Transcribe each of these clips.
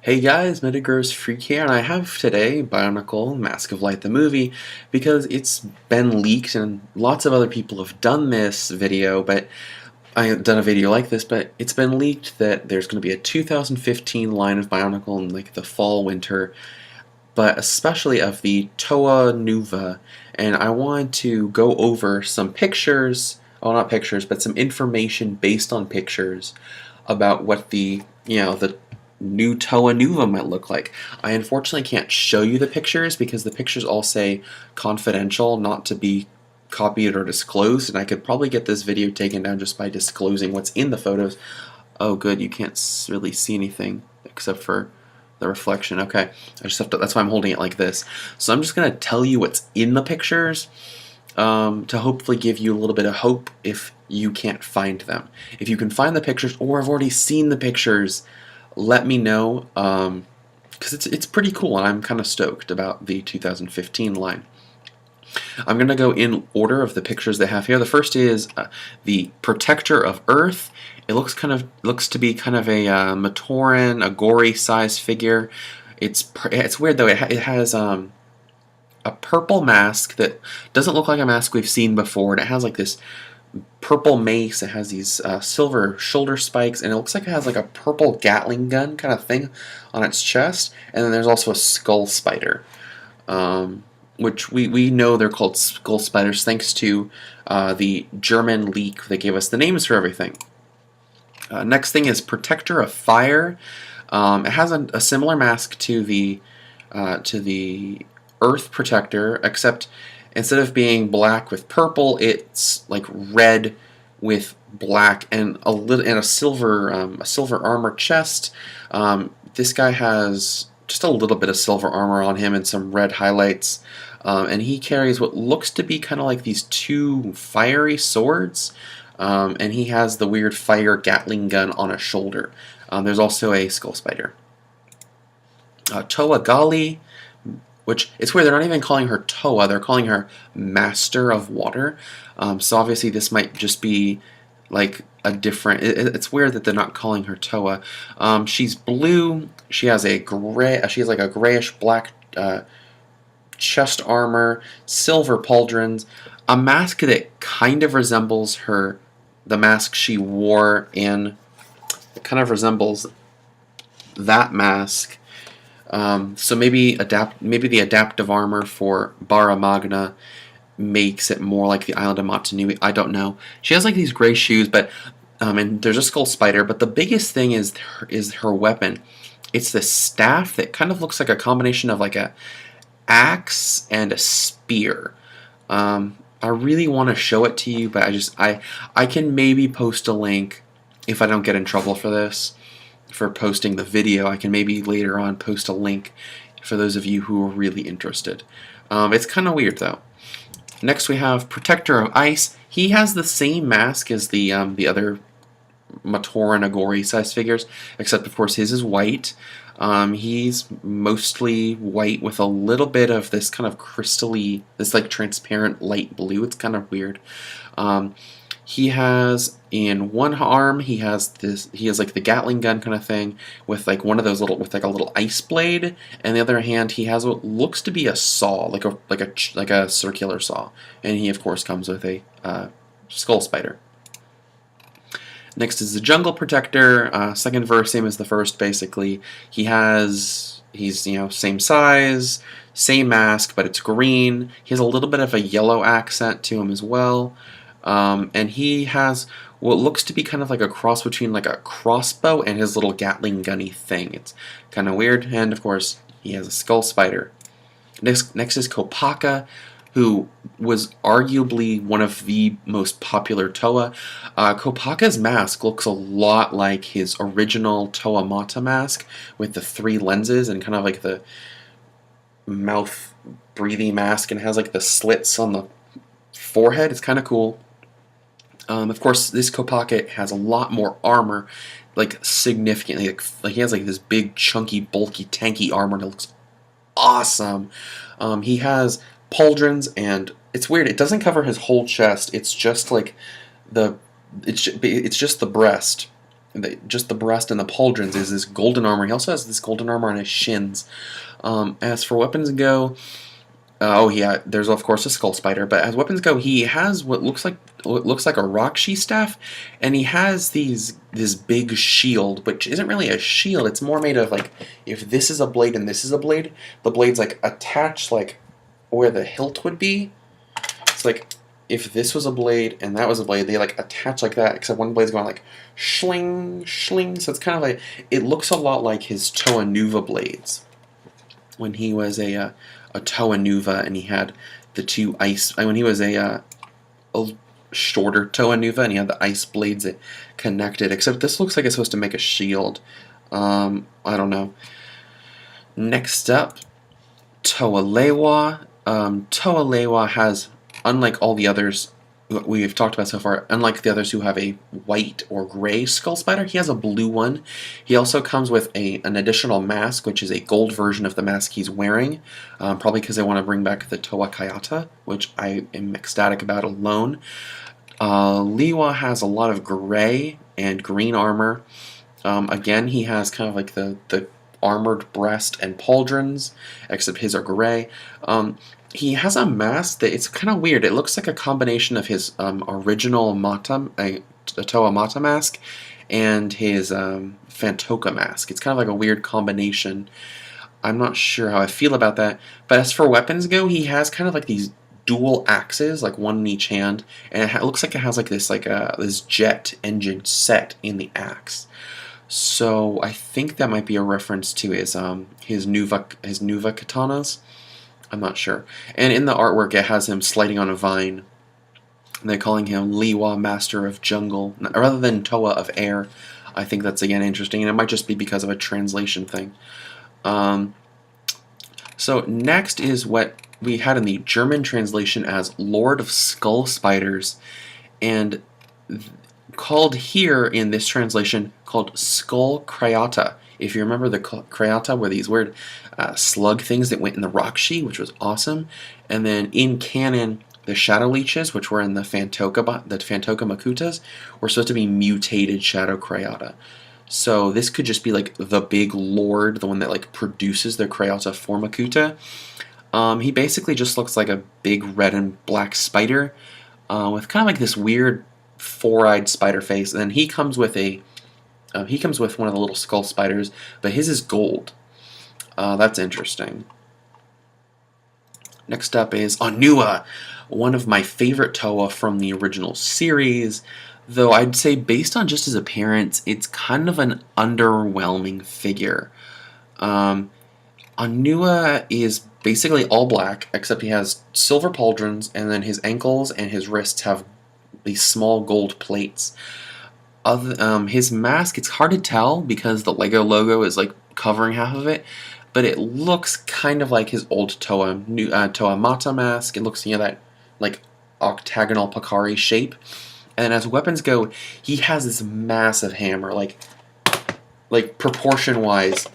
Hey guys, Metagross Freak here, and I have today Bionicle Mask of Light the movie because it's been leaked and lots of other people have done this video, but I have done a video like this, but it's been leaked that there's going to be a 2015 line of Bionicle in like the fall, winter, but especially of the Toa Nuva, and I wanted to go over some pictures, oh not pictures, but some information based on pictures about what the new Toa Nuva might look like. I unfortunately can't show you the pictures because the pictures all say confidential, not to be copied or disclosed, and I could probably get this video taken down just by disclosing what's in the photos. Oh good, you can't really see anything except for the reflection. Okay, I just have to, that's why I'm holding it like this. So I'm just going to tell you what's in the pictures to hopefully give you a little bit of hope if you can't find them. If you can find the pictures or have already seen the pictures, let me know, because it's pretty cool and I'm kind of stoked about the 2015 line. I'm going to go in order of the pictures they have here. The first is the Protector of Earth. It looks to be kind of a Matoran, a gory size figure. It's weird though. It has a purple mask that doesn't look like a mask we've seen before, and it has like this purple mace. It has these silver shoulder spikes, and it looks like it has like a purple Gatling gun kind of thing on its chest. And then there's also a skull spider, which we know they're called skull spiders thanks to the German leak that gave us the names for everything. Next thing is Protector of Fire. It has a similar mask to the Earth Protector, except instead of being black with purple, it's like red with black and a silver armor chest. This guy has just a little bit of silver armor on him and some red highlights, and he carries what looks to be kind of like these two fiery swords, and he has the weird fire Gatling gun on a shoulder. There's also a skull spider. Toa Gali, which it's weird, they're not even calling her Toa, they're calling her Master of Water. So obviously this might just be like a different, it's weird that they're not calling her Toa. She's blue, she has like a grayish black chest armor, silver pauldrons, a mask that kind of resembles the mask she wore in, it kind of resembles that mask. So maybe the adaptive armor for Bara Magna makes it more like the island of Motunui. I don't know. She has like these gray shoes, but and there's a skull spider. But the biggest thing is her weapon. It's this staff that kind of looks like a combination of like a axe and a spear. I really want to show it to you, but I can maybe post a link if I don't get in trouble for this. For posting the video, I can maybe later on post a link for those of you who are really interested. It's kind of weird though. Next we have Protector of Ice. He has the same mask as the other Matoran Agori size figures, except of course his is white. He's mostly white with a little bit of this kind of crystally, this like transparent light blue. It's kind of weird. He has in one arm he has like the Gatling gun kind of thing with like one of those with like a little ice blade, and the other hand he has what looks to be a saw, like a circular saw, and he of course comes with a skull spider. Next is the Jungle Protector. Second verse, same as the first basically. He's same size, same mask, but it's green. He has a little bit of a yellow accent to him as well. And he has what looks to be kind of like a cross between like a crossbow and his little Gatling gunny thing. It's kind of weird, and of course he has a skull spider. Next is Kopaka, who was arguably one of the most popular Toa. Kopaka's mask looks a lot like his original Toa Mata mask with the three lenses and kind of like the mouth breathing mask, and has like the slits on the forehead. It's kind of cool. Of course, this Kopaka has a lot more armor, like significantly. Like he has like this big, chunky, bulky, tanky armor that looks awesome. He has pauldrons, and it's weird. It doesn't cover his whole chest. It's just like it's just the breast. just the breast and the pauldrons is this golden armor. He also has this golden armor on his shins. As for weapons go, oh yeah, there's of course a skull spider. But as weapons go, he has what looks like a Rakshi staff, and he has this big shield, which isn't really a shield. It's more made of like, if this is a blade and this is a blade, the blade's like attached like where the hilt would be. It's like if this was a blade and that was a blade, they like attach like that, except one blade's going like shling, shling. So it's kind of like, it looks a lot like his Toa Nuva blades when he was a Toa Nuva and he had the two ice. When he was a shorter Toa Nuva and he had the ice blades that connected. Except this looks like it's supposed to make a shield. I don't know. Next up, Toa Lewa. Toa Lewa has, unlike all the others we've talked about so far, unlike the others who have a white or gray skull spider, he has a blue one. He also comes with an additional mask, which is a gold version of the mask he's wearing, probably because they want to bring back the Toa Kayata, which I am ecstatic about alone. Lewa has a lot of gray and green armor. Again, he has kind of like the armored breast and pauldrons, except his are gray. He has a mask that it's kind of weird. It looks like a combination of his original Toa Mata mask and his Fantoka mask. It's kind of like a weird combination. I'm not sure how I feel about that. But as for weapons go, he has kind of like these dual axes, like one in each hand, and it looks like it has like this jet engine set in the axe. So I think that might be a reference to his Nuva katanas. I'm not sure. And in the artwork, it has him sliding on a vine. And they're calling him Lewa, Master of Jungle, rather than Toa of Air. I think that's, again, interesting, and it might just be because of a translation thing. So next is what we had in the German translation as Lord of Skull Spiders, and called here in this translation called Skull Kryata. If you remember, the Kryata were these weird slug things that went in the Rakshi, which was awesome. And then in canon, the Shadow Leeches, which were in the Fantoka Makutas, were supposed to be mutated Shadow Kryata. So this could just be like the big lord, the one that like produces the Kryata for Makuta. He basically just looks like a big red and black spider with kind of like this weird four-eyed spider face. And then he comes with one of the little skull spiders, but his is gold. That's interesting. Next up is Onua, one of my favorite Toa from the original series, though I'd say based on just his appearance, it's kind of an underwhelming figure. Onua is basically all black, except he has silver pauldrons, and then his ankles and his wrists have these small gold plates. His mask, it's hard to tell because the Lego logo is like covering half of it, but it looks kind of like his old Toa Mata mask. It looks, that like octagonal Pakari shape. And as weapons go, he has this massive hammer, like proportion wise,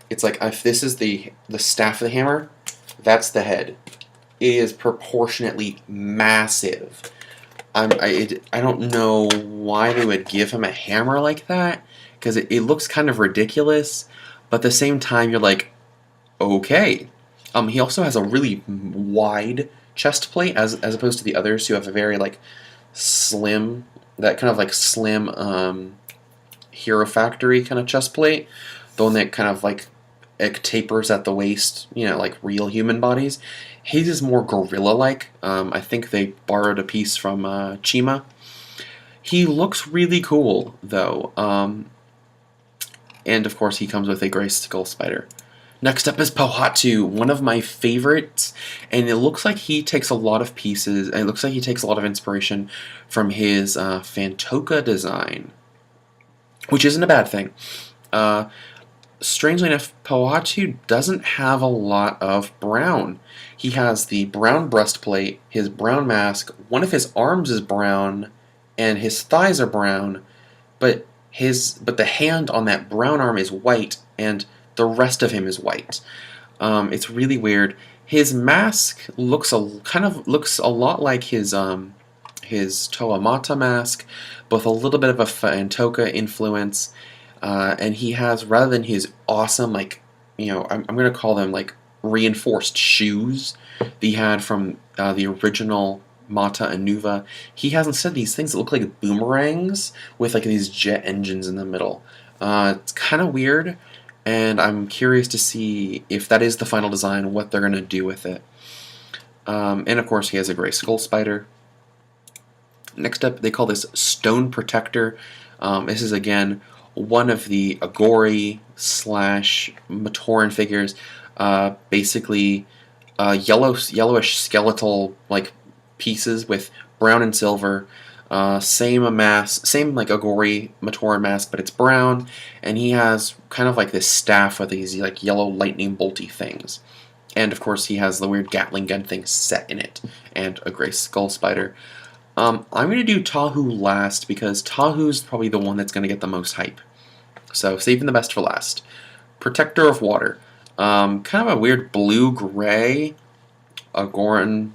it's like if this is the staff of the hammer, that's the head. It is proportionately massive. I don't know why they would give him a hammer like that, because it looks kind of ridiculous, but at the same time you're like, okay. He also has a really wide chest plate as opposed to the others who have a very like slim, that kind of like slim Hero Factory kind of chest plate, the one that kind of like it tapers at the waist, like real human bodies. His is more gorilla-like. I think they borrowed a piece from Chima. He looks really cool, though. And, of course, he comes with a gray skull spider. Next up is Pohatu, one of my favorites. And it looks like he takes a lot of pieces, and it looks like he takes a lot of inspiration from his Fantoka design, which isn't a bad thing. Strangely enough, Pohatu doesn't have a lot of brown. He has the brown breastplate, his brown mask, one of his arms is brown, and his thighs are brown, but the hand on that brown arm is white, and the rest of him is white. It's really weird. His mask looks a lot like his his Toa Mata mask, both a little bit of a Fantoka influence, and he has, rather than his awesome, like, I'm going to call them like reinforced shoes that he had from the original Mata and Nuva, he has instead these things that look like boomerangs with like these jet engines in the middle. It's kind of weird, and I'm curious to see if that is the final design, what they're going to do with it. And of course he has a gray skull spider. Next up, they call this Stone Protector. This is again one of the Agori slash Matoran figures. Basically, yellowish skeletal like pieces with brown and silver. Same mask, same like Agori Matoran mask, but it's brown, and he has kind of like this staff with these like yellow lightning bolty things. And of course, he has the weird Gatling gun thing set in it, and a gray skull spider. I'm going to do Tahu last because Tahu's probably the one that's going to get the most hype. So saving the best for last. Protector of Water. Kind of a weird blue-gray Matoran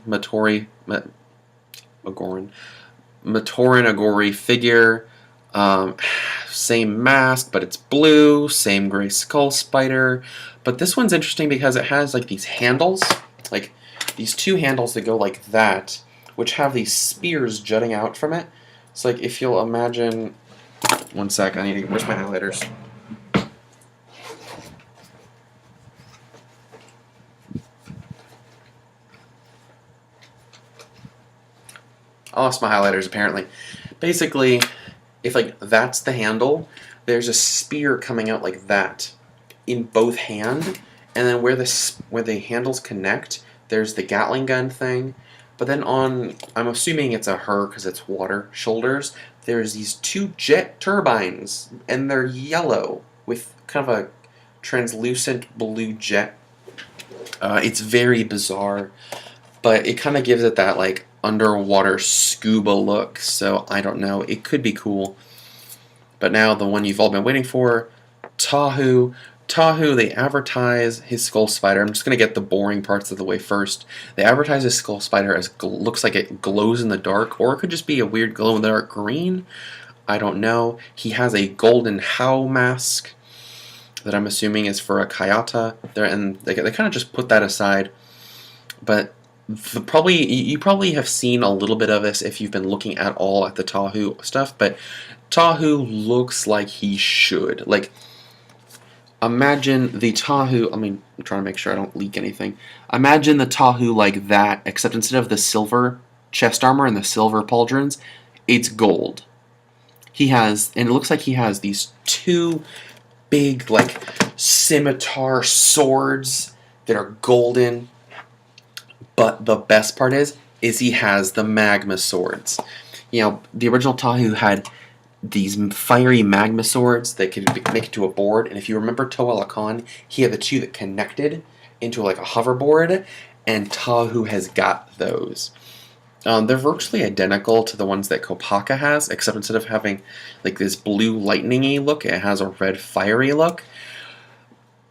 Agori figure. Same mask, but it's blue. Same gray skull spider. But this one's interesting because it has like these handles, like these two handles that go like that, which have these spears jutting out from it. So like if you'll imagine, one sec, I need to, where's my highlighters? I lost my highlighters apparently. Basically, if like that's the handle, there's a spear coming out like that in both hand, and then where the handles connect, there's the Gatling gun thing. But then on, I'm assuming it's a her because it's water, shoulders, there's these two jet turbines, and they're yellow with kind of a translucent blue jet. It's very bizarre, but it kind of gives it that like underwater scuba look, so I don't know, it could be cool. But now the one you've all been waiting for, Tahu. Tahu, they advertise his skull spider. I'm just going to get the boring parts of the way first. They advertise his skull spider as looks like it glows in the dark, or it could just be a weird glow in the dark green. I don't know. He has a golden How mask that I'm assuming is for a Kayata. And they kind of just put that aside. But you probably have seen a little bit of this if you've been looking at all at the Tahu stuff. But Tahu looks like he should. Like, imagine the Tahu, I'm trying to make sure I don't leak anything. Imagine the Tahu like that, except instead of the silver chest armor and the silver pauldrons, it's gold. He has, and it looks like he has these two big, like, scimitar swords that are golden. But the best part is he has the magma swords. You know, the original Tahu had these fiery magma swords that could be connected to a board, and if you remember Toa Lakan, he had the two that connected into like a hoverboard, and Tahu has got those. They're virtually identical to the ones that Kopaka has, except instead of having like this blue lightning-y look, it has a red fiery look.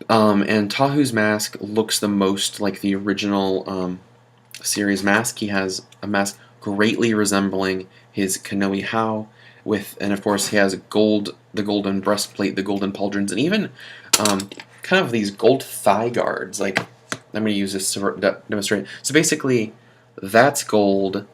And Tahu's mask looks the most like the original series mask. He has a mask greatly resembling his Kanohi How, and of course he has the golden breastplate, the golden pauldrons, and even kind of these gold thigh guards. Like, I'm going to use this to demonstrate. So basically, that's gold,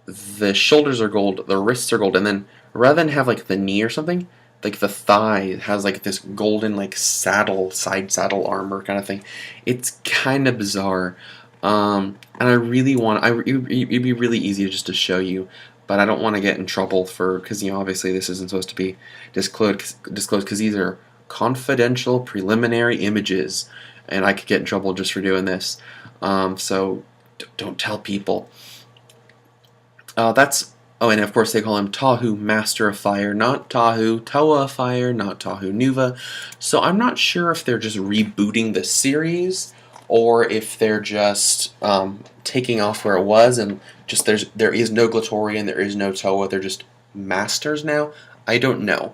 the shoulders are gold, the wrists are gold, and then rather than have like the knee or something, like the thigh has like this golden like side saddle armor kind of thing. It's kind of bizarre, and I really want. It'd be really easy just to show you, but I don't want to get in trouble because obviously this isn't supposed to be disclosed because these are confidential preliminary images, and I could get in trouble just for doing this. So don't tell people. Oh, and of course they call him Tahu, Master of Fire, not Tahu, Toa of Fire, not Tahu Nuva. So I'm not sure if they're just rebooting the series or if they're just taking off where it was and just there is no Glatorian, there is no Toa, they're just masters now. I don't know.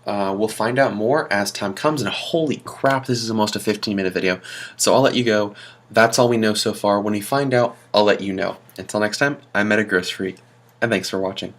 We'll find out more as time comes, and holy crap, this is almost a 15-minute video. So I'll let you go. That's all we know so far. When we find out, I'll let you know. Until next time, I'm Metagross Freak. and thanks for watching.